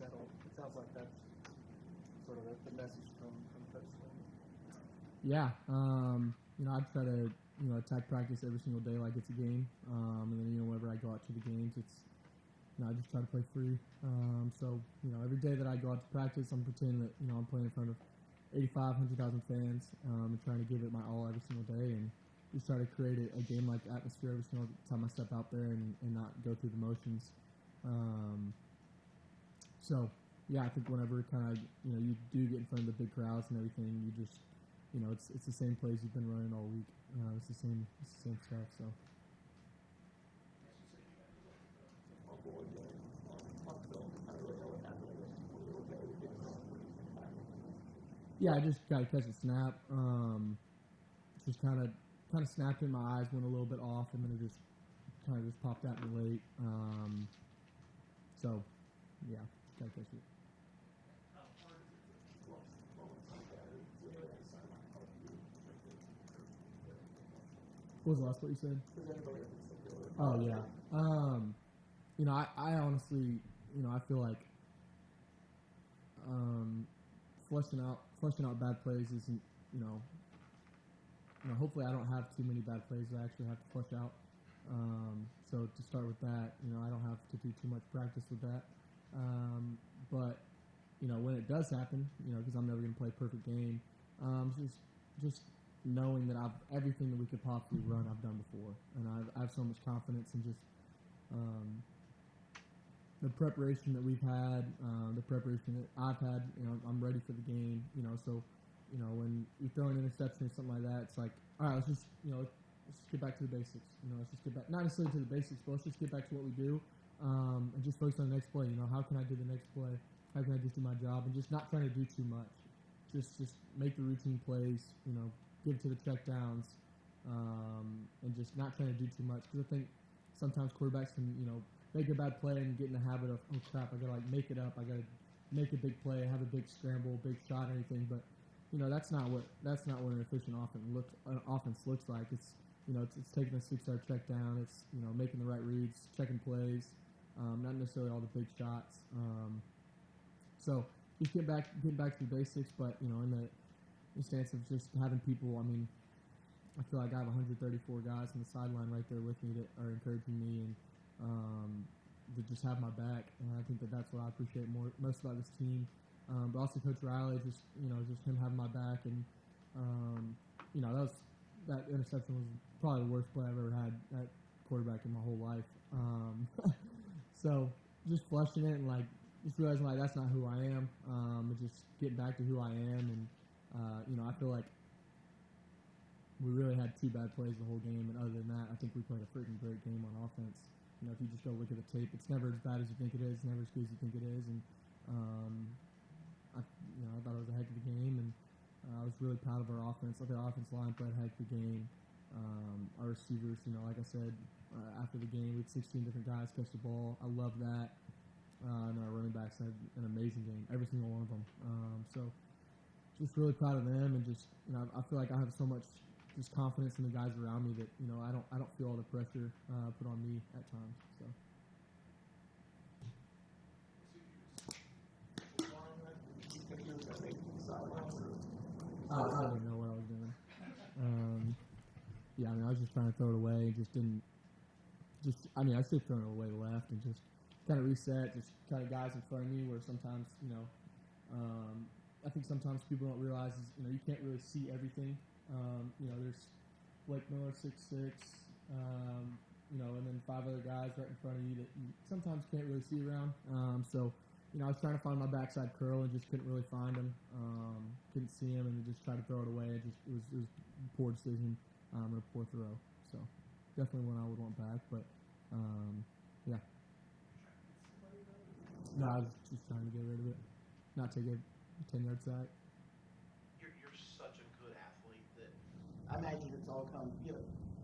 settled. It sounds like that's sort of the message from Coach Swing. Yeah, I try to attack practice every single day like it's a game, and then whenever I go out to the games, it's I just try to play free. So every day that I go out to practice, I'm pretending that I'm playing in front of 100,000 fans, and trying to give it my all every single day, and just try to create a game-like atmosphere every single time I step out there, and not go through the motions. So yeah, I think whenever kind of you do get in front of the big crowds and everything, you just it's the same plays you've been running all week. It's the same stuff. So. Yeah, I just got to catch a snap. Just kind of snapped in my eyes, went a little bit off, and then it just kind of popped at me late. So, yeah, got to catch it. What was the last what you said? Oh yeah. I honestly, I feel like fleshing out bad plays isn't, hopefully I don't have too many bad plays that I actually have to flesh out. So to start with that, I don't have to do too much practice with that. But when it does happen, because I'm never going to play a perfect game, just knowing that everything that we could possibly run, I've done before, and I have so much confidence in just the preparation that we've had, the preparation that I've had. I'm ready for the game. So when you throw an interception or something like that, it's like, all right, let's just get back to the basics. Let's just get back, not necessarily to the basics, but let's just get back to what we do, and just focus on the next play. How can I do the next play? How can I just do my job, and just not trying to do too much. Just make the routine plays. Give to the check downs, and just not trying to do too much. Because I think sometimes quarterbacks can, make a bad play and get in the habit of, oh crap, I gotta make it up. I gotta make a big play, have a big scramble, big shot, or anything. But that's not what an efficient offense looks like. It's it's taking a 6-yard check down. It's making the right reads, checking plays, not necessarily all the big shots. So just get back to the basics, but in the stance of just having people, I feel like I have 134 guys on the sideline right there with me that are encouraging me and that just have my back, and I think that's what I appreciate most about this team. But also Coach Riley, just him having my back, and that interception was probably the worst play I've ever had at quarterback in my whole life. So just flushing it and just realizing that's not who I am, and just getting back to who I am, and I feel like we really had 2 bad plays the whole game, and other than that, I think we played a freaking great game on offense. If you just go look at the tape, it's never as bad as you think it is, never as good as you think it is, and I thought it was a heck of a game, and I was really proud of our offense. I think our offensive line played a heck of a game. Our receivers, like I said, after the game, we had 16 different guys catch the ball. I love that. And our running backs had an amazing game, every single one of them. So just really proud of them, and just I feel like I have so much just confidence in the guys around me that I don't feel all the pressure put on me at times. So. I didn't know what I was doing. I was just trying to throw it away. I still throwing it away left and just kind of reset, just kind of guys in front of me where sometimes, I think sometimes people don't realize is, you can't really see everything. There's Blake Miller, 6'6", and then 5 other guys right in front of you that you sometimes can't really see around. So I was trying to find my backside curl and just couldn't really find him. Couldn't see him, and just tried to throw it away. It was a poor decision and a poor throw. So definitely one I would want back, but yeah. No, I was just trying to get rid of it, not take a 10-yard sack. You're such a good athlete that I imagine it's all come,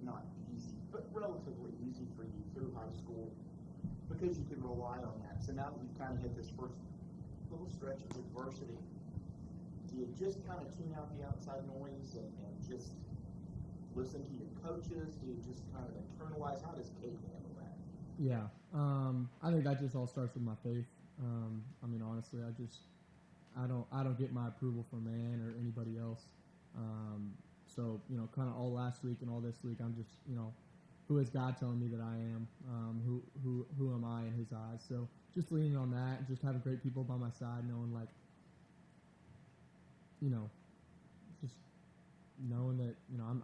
not easy, but relatively easy for you through high school because you can rely on that. So now that you've kind of hit this first little stretch of adversity, do you just kind of tune out the outside noise and just listen to your coaches? Do you just kind of internalize? How does Cade handle that? Yeah, I think that just all starts with my faith. I mean, honestly, I don't get my approval from man or anybody else. So, kind of all last week and all this week, I'm just, who is God telling me that I am? Who am I in His eyes? So, just leaning on that, and just having great people by my side, knowing just knowing that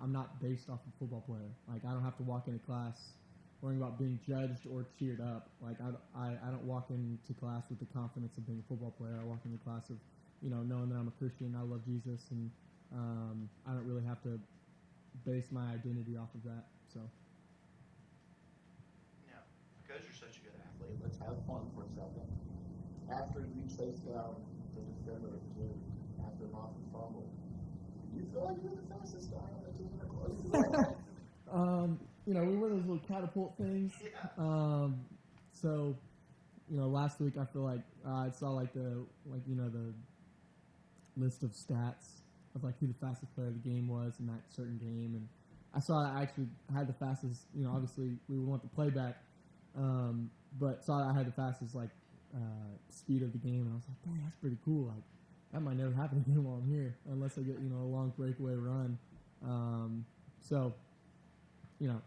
I'm not based off a football player. Like, I don't have to walk into class worrying about being judged or cheered up. Like, I don't walk into class with the confidence of being a football player. I walk into class of knowing that I'm a Christian, I love Jesus, and I don't really have to base my identity off of that. So. Now, because you're such a good athlete, Let's have fun for a second. After you chased down the defender of Duke after an awful fumble, do you feel like you're the fastest guy on the team or close? We wear those little catapult things. Yeah. So, last week I feel like I saw the list of stats of who the fastest player of the game was in that certain game, and I saw I actually had the fastest. Obviously we want the playback, but saw I had the fastest speed of the game, and I was like, dang, that's pretty cool. Like, that might never happen again while I'm here, unless I get a long breakaway run. So.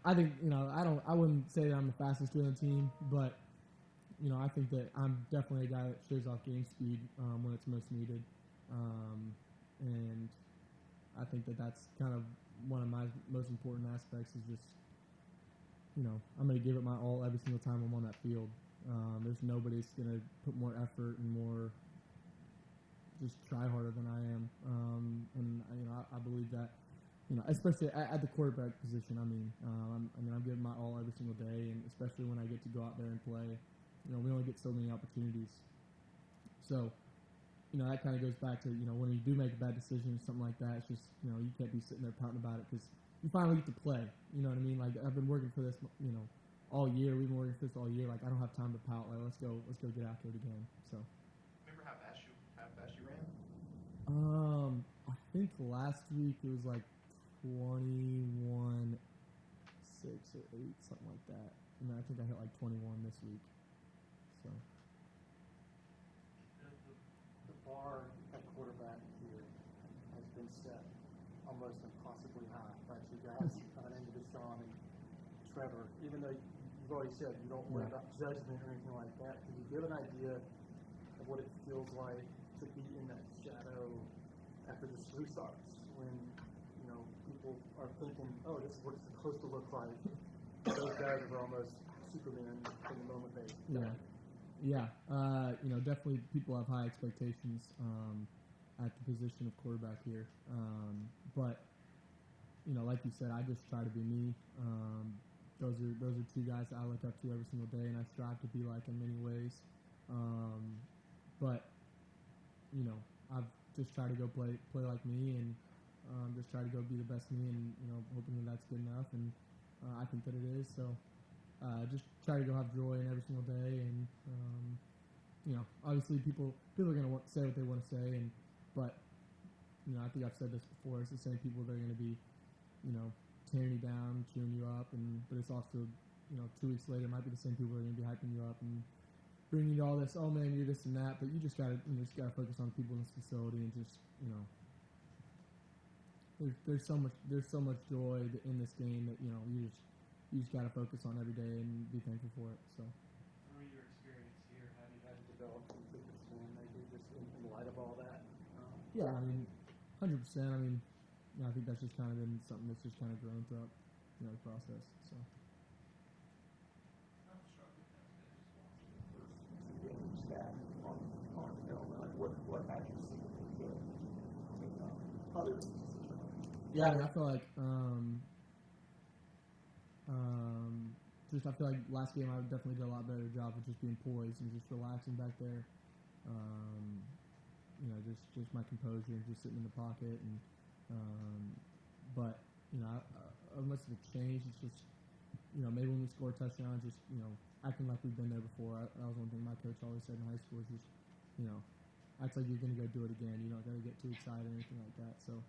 I think I wouldn't say that I'm the fastest dude on the team, but I think that I'm definitely a guy that shows off game speed when it's most needed, and I think that that's kind of one of my most important aspects is just I'm going to give it my all every single time I'm on that field. There's nobody that's going to put more effort and more just try harder than I am, and I believe that. Especially at the quarterback position. I'm giving my all every single day, and especially when I get to go out there and play. We only get so many opportunities. So, that kind of goes back to, when you do make a bad decision or something like that, it's just, you can't be sitting there pouting about it because you finally get to play. You know what I mean? Like, I've been working for this, all year. We've been working for this all year. Like, I don't have time to pout. Like, let's go get after it again. So. Remember how fast you ran? I think last week it was 21, 6 or 8, something like that. And then I think I hit 21 this week. So. The bar at quarterback here has been set almost impossibly high by two guys named Deshaun and Trevor. Even though you've already said you don't worry about judgment or anything like that, can you give an idea of what it feels like to be in that shadow after just restarts when people are thinking, oh, this is what it's supposed to look like. Those guys are almost Superman in the moment they definitely people have high expectations at the position of quarterback here. But like you said, I just try to be me. Those are two guys that I look up to every single day, and I strive to be like in many ways. But I've just tried to go play like me, and just try to go be the best me, and hoping that that's good enough, and I think that it is. So just try to go have joy in every single day, and obviously people are going to say what they want to say, but I think I've said this before. It's the same people that are going to be tearing you down, cheering you up, but it's also 2 weeks later it might be the same people that are going to be hyping you up and bringing you all this. Oh man, you're this and that, but you just gotta focus on the people in this facility and just There's so much joy in this game that you just got to focus on every day and be thankful for it. So. Through your experience here, have you had to develop some thicker skin, maybe just in light of all that? 100%. I think that's just kind of been something that's just kind of grown throughout the process. So. Yeah, I feel like I feel like last game I definitely did a lot better job of just being poised and just relaxing back there. Just my composure and just sitting in the pocket, and but unless it's changed, it's just maybe when we score a touchdown, just acting like we've been there before. That was one thing my coach always said in high school, is just act like you're going to go do it again. You don't got to get too excited or anything like that. So.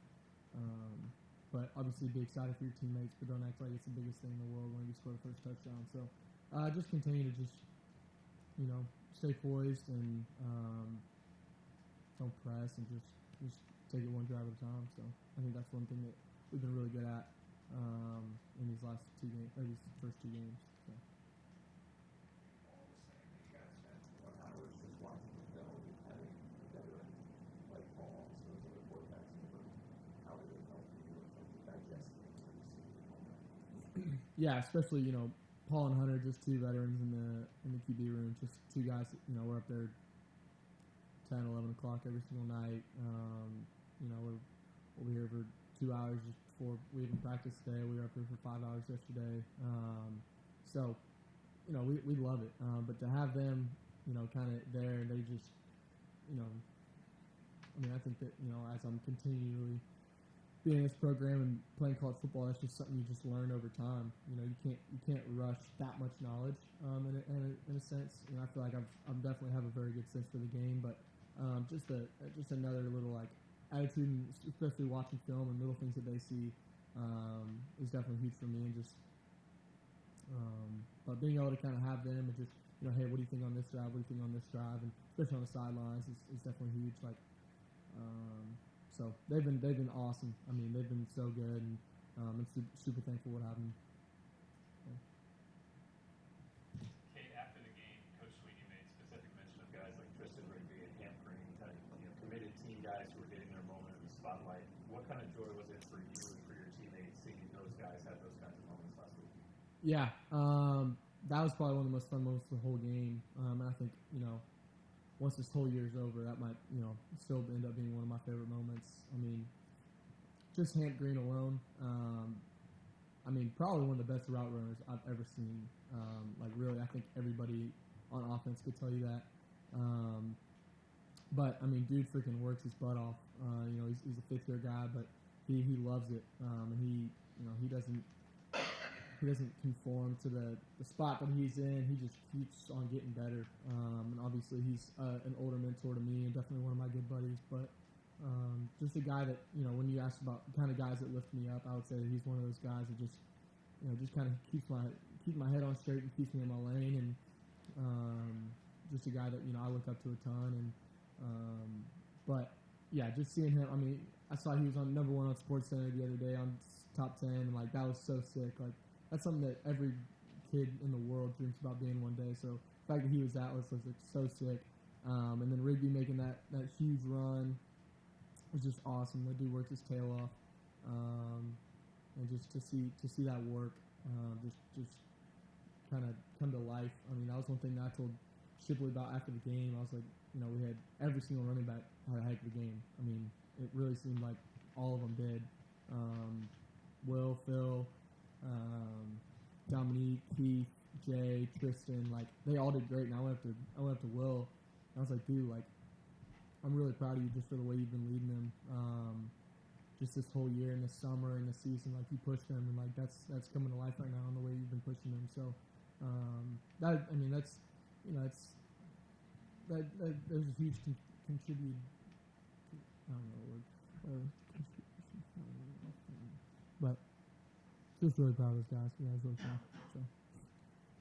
But obviously be excited for your teammates, but don't act like it's the biggest thing in the world when you score the first touchdown. So just continue to just, stay poised and don't press and just take it one drive at a time. So I think that's one thing that we've been really good at in these last 2 games, or these first 2 games. So. All the same, you guys spent 1 hour just watching the film, having a veteran like Paul, so those other quarterbacks in the room. How did it help you in terms of digesting what you see at the moment? Yeah, especially Paul and Hunter, just 2 veterans in the QB room, just 2 guys that we're up there 10, 11 o'clock every single night. We'll be here for 2 hours just before we even practice today. We were up here for 5 hours yesterday. So we love it. But to have them, kind of there, and they just, I think that, as I'm continually being in this program and playing college football, that's just something you just learn over time. You can't rush that much knowledge in a sense. I feel like I'm definitely have a very good sense for the game, but just another little attitude, and especially watching film and little things that they see is definitely huge for me. And just but being able to kind of have them and just hey, what do you think on this drive? What do you think on this drive? And especially on the sidelines is definitely huge. So they've been awesome. I mean, they've been so good, and I'm super thankful what happened. Cade, after the game, Coach Sweeney made specific mention of guys like Tristen, Rigby, and Hamp, Greene, kind of committed team guys who were getting their moment in the spotlight. What kind of joy was it for you and for your teammates seeing those guys have those kinds of moments last week? Yeah, that was probably one of the most fun moments of the whole game. And I think once this whole year is over, that might, still end up being one of my favorite moments. I mean, just Hamp, Greene alone. Probably one of the best route runners I've ever seen. Really, I think everybody on offense could tell you that. But dude freaking works his butt off. He's a 5th-year guy, but he loves it. And he doesn't conform to the spot that he's in. He just keeps on getting better. And obviously he's an older mentor to me and definitely one of my good buddies. But just a guy that, when you ask about the kind of guys that lift me up, I would say that he's one of those guys that just kind of keeps my head on straight and keeps me in my lane. And just a guy that, I look up to a ton. And but, yeah, just seeing him, I saw he was on #1 on SportsCenter the other day on top 10. And, that was so sick. That's something that every kid in the world dreams about being one day. So the fact that he was that was so sick. And then Rigby making that huge run was just awesome. That dude worked his tail off. And just to see that work, just kind of come to life. That was one thing that I told Shipley about after the game. I was like, we had every single running back had a heck of a game. It really seemed like all of them did. Will, Phil, Dominique, Keith, Jay, Tristen, they all did great. And I went up to Will, and I was like, dude, I'm really proud of you just for the way you've been leading them. Just this whole year and this summer and the season, you pushed them, and that's coming to life right now in the way you've been pushing them. So there's a huge contribute. I don't know the word. But just really proud of those guys. Yeah, it was really fun. So.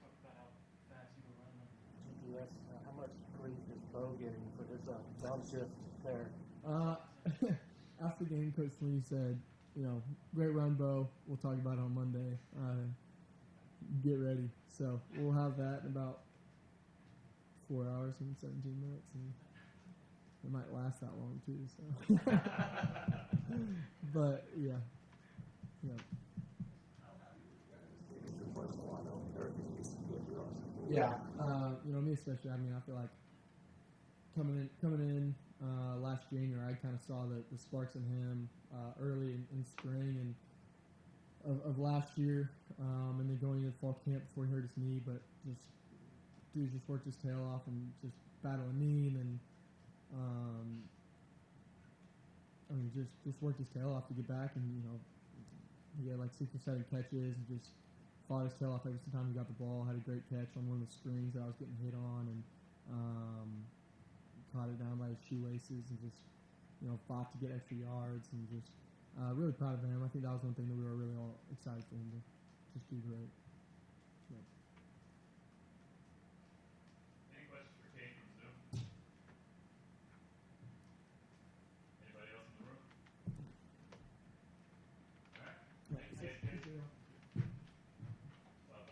Talk about how fast you were running GPS. How much grief is Beaux getting for his dumb shift there? After the game, Coach Sweeney said, great run, Beaux. We'll talk about it on Monday. Get ready. So we'll have that in about 4 hours and 17 minutes, and it might last that long too. So, but yeah. Yeah, me especially. I feel like coming in last January, I kind of saw the sparks in him early in spring and of last year, and then going into fall camp before he hurt his knee. But dude just worked his tail off and just battling knee, and just worked his tail off to get back, and he had 6 or 7 catches and just fought his tail off every time he got the ball. Had a great catch on one of the screens that I was getting hit on, and caught it down by his shoelaces and just fought to get extra yards, and just really proud of him. I think that was one thing that we were really all excited for him to just do great.